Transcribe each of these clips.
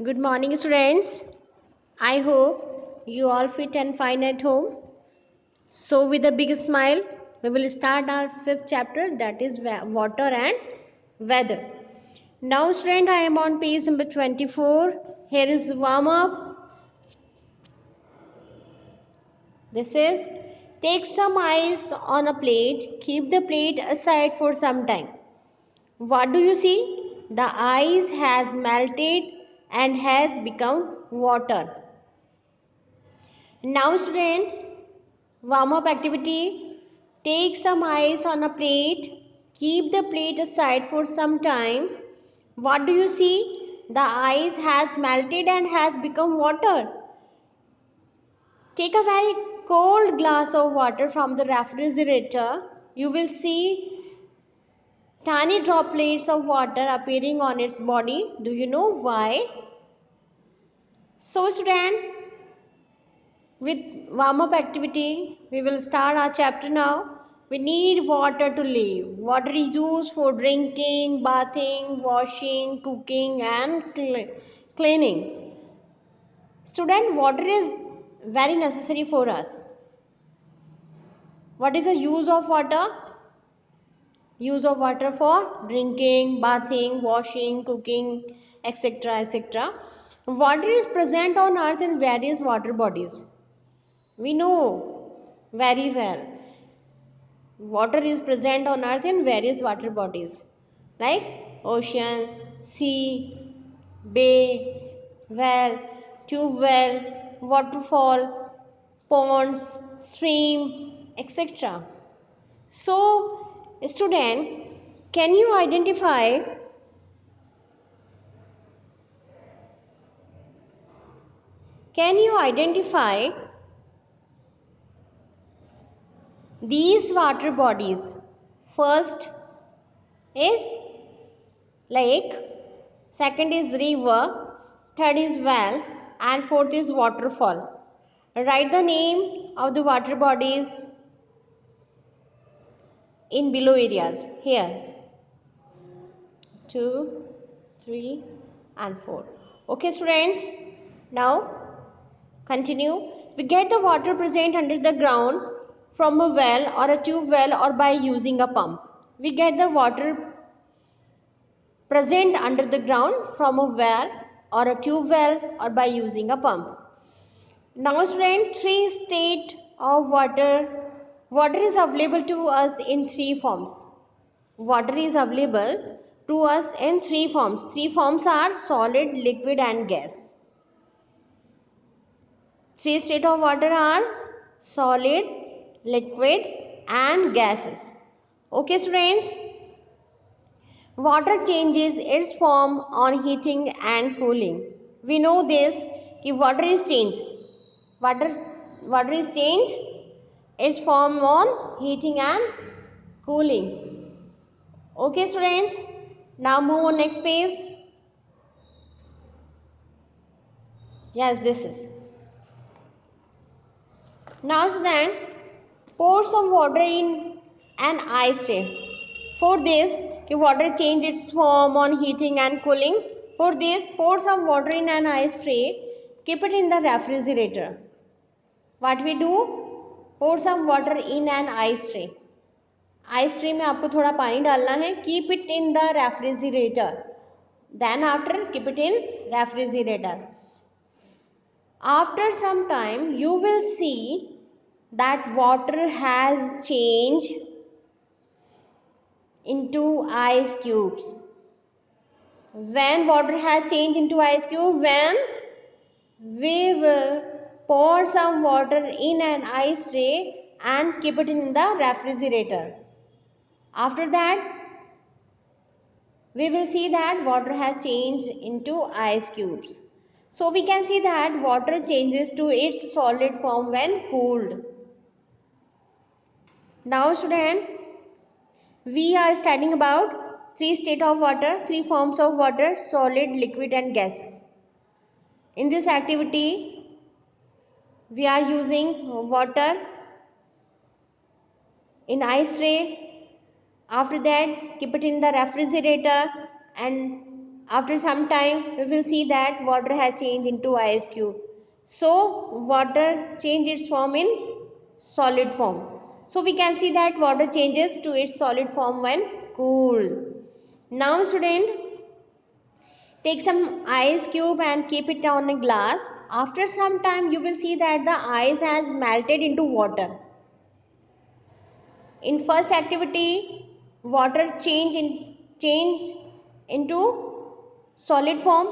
Good morning, students. I hope you all fit and fine at home. So, with a big smile, we will start our fifth chapter, that is water and weather. Now, student, I am on page number 24. Here is warm up. This is take some ice on a plate, keep the plate aside for some time. What do you see? The ice has melted and has become water. Now, student, warm up activity. Take some ice on a plate. Keep the plate aside for some time. What do you see? The ice has melted and has become water. Take a very cold glass of water from the refrigerator. You will see tiny droplets of water appearing on its body. Do you know why? So, student, with warm up activity, we will start our chapter now. We need water to live. Water is used for drinking, bathing, washing, cooking, and cleaning. Student, water is very necessary for us. What is the use of water? Use of water for drinking, bathing, washing, cooking, etc. etc. Water is present on earth in various water bodies. We know very well. Water is present on earth in various water bodies like ocean, sea, bay, well, tube well, waterfall, ponds, stream, etc. So, student, can you identify these water bodies? First is lake, second is river, third is well, and fourth is waterfall. Write the name of the water bodies in below areas. Here, 2, 3, and 4. Okay, students. Now, continue. We get the water present under the ground from a well or a tube well or by using a pump. We get the water present under the ground from a well or a tube well or by using a pump. Now, student, three state of water. Water is available to us in three forms. Water is available to us in three forms. Three forms are solid, liquid, and gas. Three state of water are solid, liquid, and gases. Okay, students. Water changes its form on heating and cooling. We know this कि water is changed. Water is changed its form on heating and cooling. Okay, students. Now move on next page. Yes, this is. Now, student, pour some water in an ice tray. For this, the water change its form on heating and cooling. For this, pour some water in an ice tray. Keep it in the refrigerator. What we do? Pour some water in an ice tray. Ice tray में आपको थोड़ा पानी डालना है. Keep it in the refrigerator. Then after keep it in refrigerator. After some time, you will see that water has changed into ice cubes. When water has changed into ice cube, when we will pour some water in an ice tray and keep it in the refrigerator. After that, we will see that water has changed into ice cubes. So we can see that water changes to its solid form when cooled. Now, student, we are studying about three state of water, three forms of water: solid, liquid, and gases. In this activity, we are using water in ice tray. After that, keep it in the refrigerator, and After some time we will see that water has changed into ice cube. So water change its form in solid form. So we can see that water changes to its solid form when cool. Now student, take some ice cube and keep it on a glass. After some time you will see that the ice has melted into water. In first activity, water change into solid form,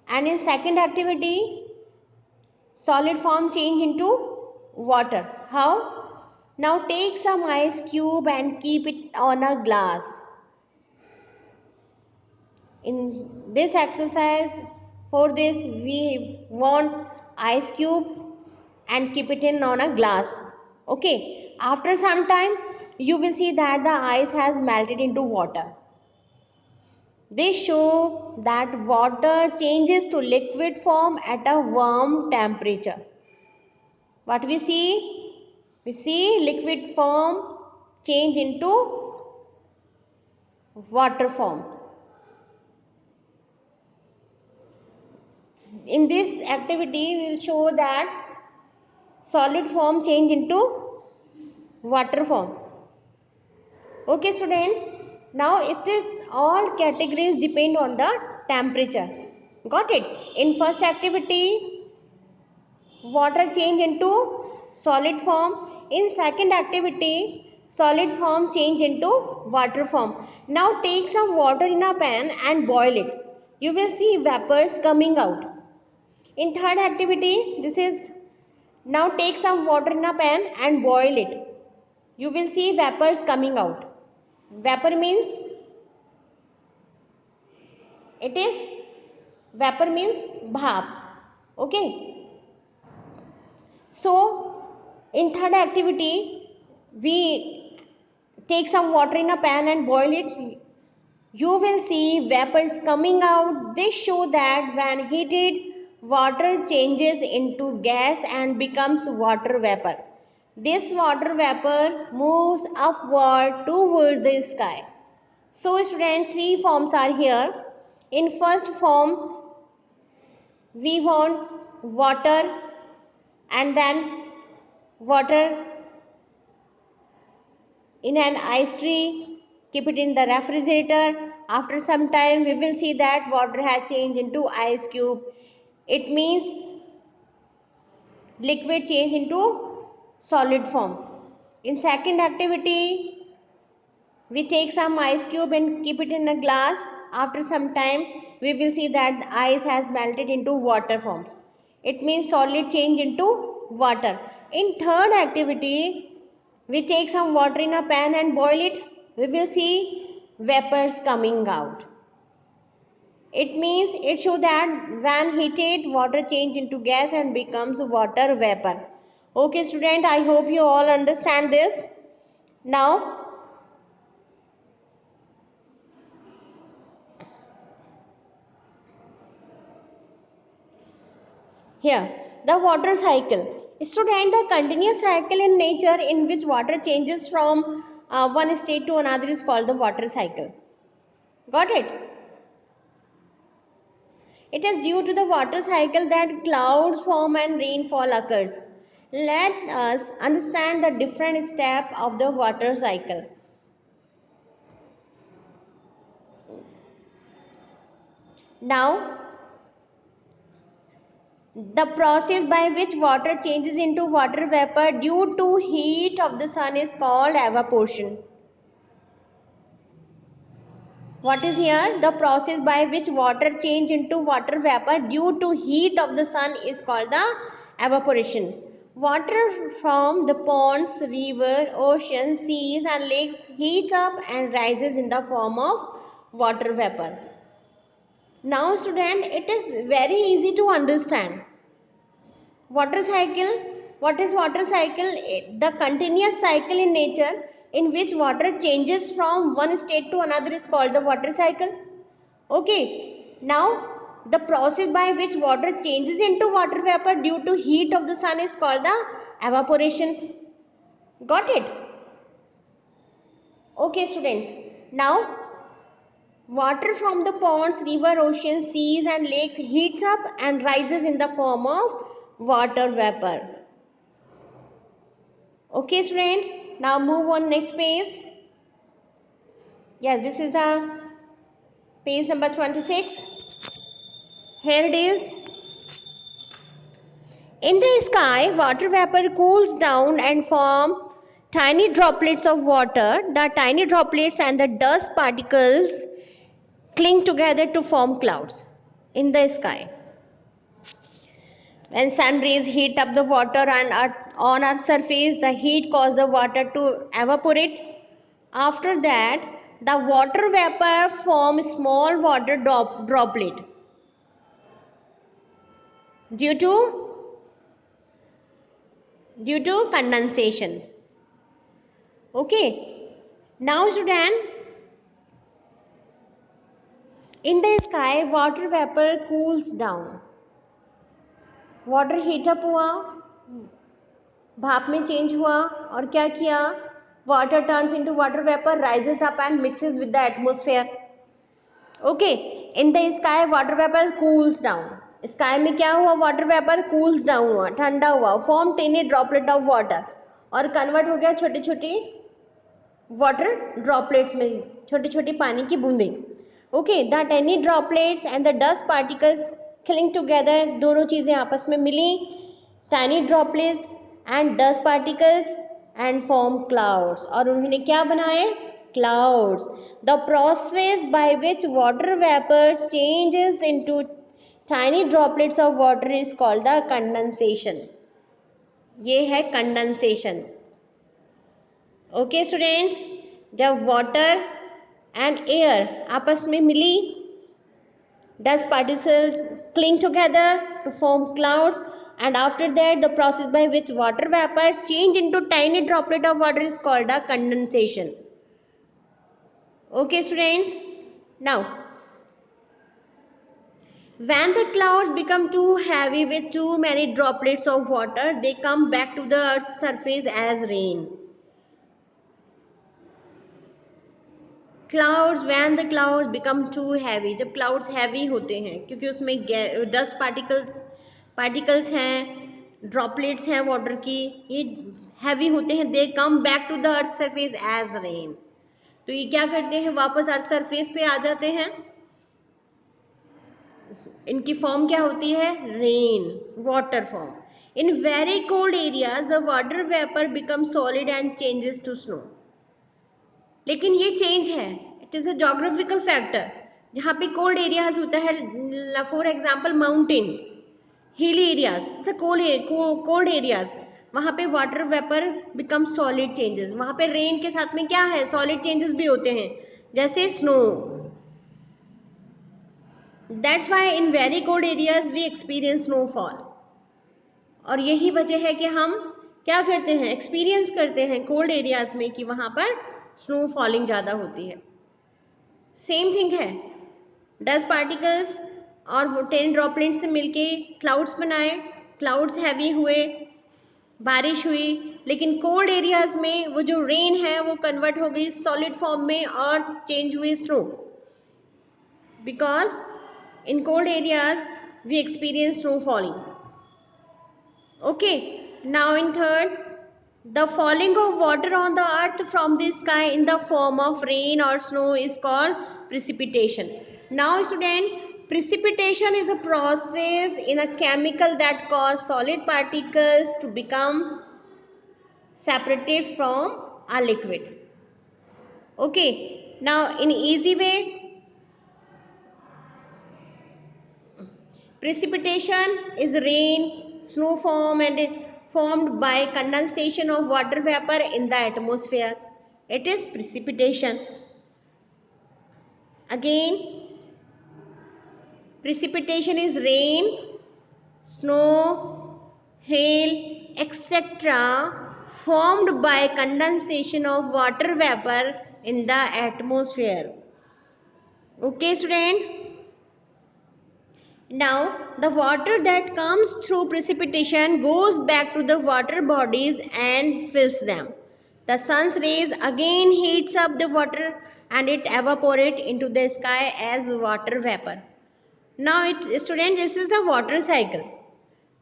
and in second activity, solid form change into water. How? Now take some ice cube and keep it on a glass. In this exercise, for this we want ice cube and keep it in on a glass. Okay. After some time, you will see that the ice has melted into water. They show that water changes to liquid form at a warm temperature. What we see? We see liquid form change into water form. In this activity, we will show that solid form change into water form. Okay student, now it is all categories depend on the temperature. Got it? In first activity, water change into solid form. In second activity, solid form change into water form. Now take some water in a pan and boil it. You will see vapors coming out. In third activity, this is, now take some water in a pan and boil it. You will see vapors coming out. Vapor means, it is, vapor means bhap. Okay. So in third activity, we take some water in a pan and boil it. You will see vapors coming out. They show that when heated, water changes into gas and becomes water vapor. This water vapor moves upward towards the sky. So student, three forms are here. In first form, we want water, and then water in an ice tray, keep it in the refrigerator. After some time we will see that water has changed into ice cube. It means liquid change into solid form. In second activity, we take some ice cube and keep it in a glass. After some time we will see that the ice has melted into water forms. It means solid change into water. In third activity, we take some water in a pan and boil it. We will see vapors coming out. It means, it shows that when heated, water change into gas and becomes water vapor. Okay student, I hope you all understand this. Now here, the water cycle. Student, the continuous cycle in nature in which water changes from one state to another is called the water cycle. Got it? It is due to the water cycle that clouds form and rainfall occurs. Let us understand the different steps of the water cycle. Now, the process by which water changes into water vapor due to heat of the sun is called evaporation. What is here? The process by which water change into water vapor due to heat of the sun is called the evaporation. Water from the ponds, river, oceans, seas and lakes heats up and rises in the form of water vapor. Now student, it is very easy to understand. Water cycle. What is water cycle? The continuous cycle in nature in which water changes from one state to another is called the water cycle. Okay. Now, the process by which water changes into water vapor due to heat of the sun is called the evaporation. Got it? Okay, students. Now, Water from the ponds, river, oceans, seas and lakes heats up and rises in the form of water vapor. Okay student, now move on next page. Yes, this is the page number 26. Here it is. In the sky, water vapor cools down and form tiny droplets of water. The tiny droplets and the dust particles cling together to form clouds in the sky. When sun rays heat up the water and on Earth's surface, the heat causes the water to evaporate. After that, the water vapor forms small water droplet due to condensation. Okay. Now student, in the sky water vapor cools down. Water heat up हुआ, भाप में change हुआ और क्या किया, water turns into water vapour, rises up and mixes with the atmosphere. Okay, in the sky water vapour cools down. Sky में क्या हुआ, वाटर वेपर कूल्स डाउन हुआ, ठंडा हुआ, form tiny droplet of water और कन्वर्ट हो गया छोटी छोटी वाटर ड्रॉपलेट्स में, छोटी छोटी पानी की बूंदें. Okay, the tiny droplets and the dust particles cling together, दोनों चीज़ें आपस में मिली, tiny droplets and dust particles and form clouds, और उन्होंने क्या बनाए, clouds. The process by which water vapor changes into tiny droplets of water is called the condensation. ये है condensation. Okay students, जब water and air आपस में मिली, dust particles cling together to form clouds, and after that the process by which water vapor change into tiny droplet of water is called a condensation. Okay students, now when the clouds become too heavy with too many droplets of water, they come back to the earth's surface as rain. Clouds, when the clouds become too heavy, जब clouds heavy होते हैं क्योंकि उसमें dust particles हैं, droplets हैं water की, ये heavy होते हैं, they come back to the earth surface as rain. तो ये क्या करते हैं, वापस अर्थ सरफेस पे आ जाते हैं. इनकी फॉर्म क्या होती है, rain, water form. In very cold areas the water vapour become solid and changes to snow. लेकिन ये चेंज है, it is a geographical factor. जहाँ पे कोल्ड एरियाज होता है, for example mountain, hilly areas, it's a cold areas, वहाँ पे water vapour become solid changes. वहाँ पे रेन के साथ में क्या है, सॉलिड चेंजेस भी होते हैं, जैसे snow. That's why in very cold areas we experience snowfall. और यही वजह है कि हम क्या करते हैं, एक्सपीरियंस करते हैं कोल्ड एरियाज में कि वहाँ पर स्नो फॉलिंग ज़्यादा होती है. सेम थिंग है, डस्ट पार्टिकल्स और वो 10 ड्रॉपलेट से मिलके क्लाउड्स बनाए, क्लाउड्स हैवी हुए, बारिश हुई, लेकिन कोल्ड एरियाज में वो जो रेन है वो कन्वर्ट हो गई सॉलिड फॉर्म में और चेंज हुई snow, because in cold areas we experience snow falling. Okay, now in third, the falling of water on the earth from the sky in the form of rain or snow is called precipitation. Now student, precipitation is a process in a chemical that cause solid particles to become separated from a liquid. Okay, now in easy way, precipitation is rain, snow formed by condensation of water vapor in the atmosphere. It is precipitation. Again, precipitation is rain, snow, hail, etc. formed by condensation of water vapor in the atmosphere. Okay, student? Now, the water that comes through precipitation goes back to the water bodies and fills them. The sun's rays again heats up the water and it evaporates into the sky as water vapor. Now, students, this is the water cycle.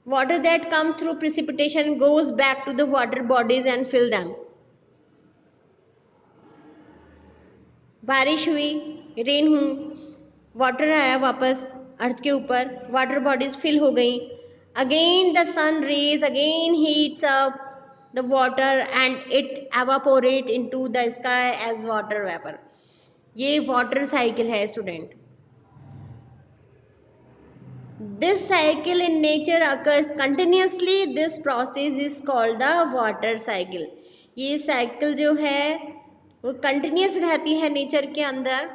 Water that comes through precipitation goes back to the water bodies and fill them. बारिश हुई, rain हुई, water आया वापस अर्थ के ऊपर, water bodies fill हो गई. Again the sun rays again heats up the water and it evaporate into the sky as water vapour. ये वाटर साइकिल है student. This cycle in nature occurs continuously. This process is called the water cycle. ये cycle जो है वो continuous रहती है nature के अंदर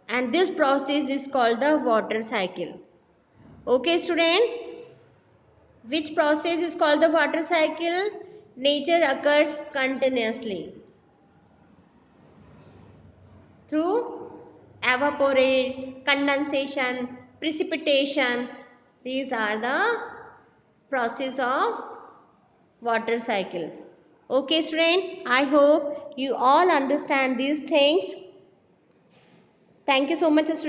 and this process is called the water cycle. Okay student, which process is called the water cycle? Nature occurs continuously through evaporate, condensation, precipitation. These are the process of water cycle. Okay student, I hope you all understand these things. Thank you so much student.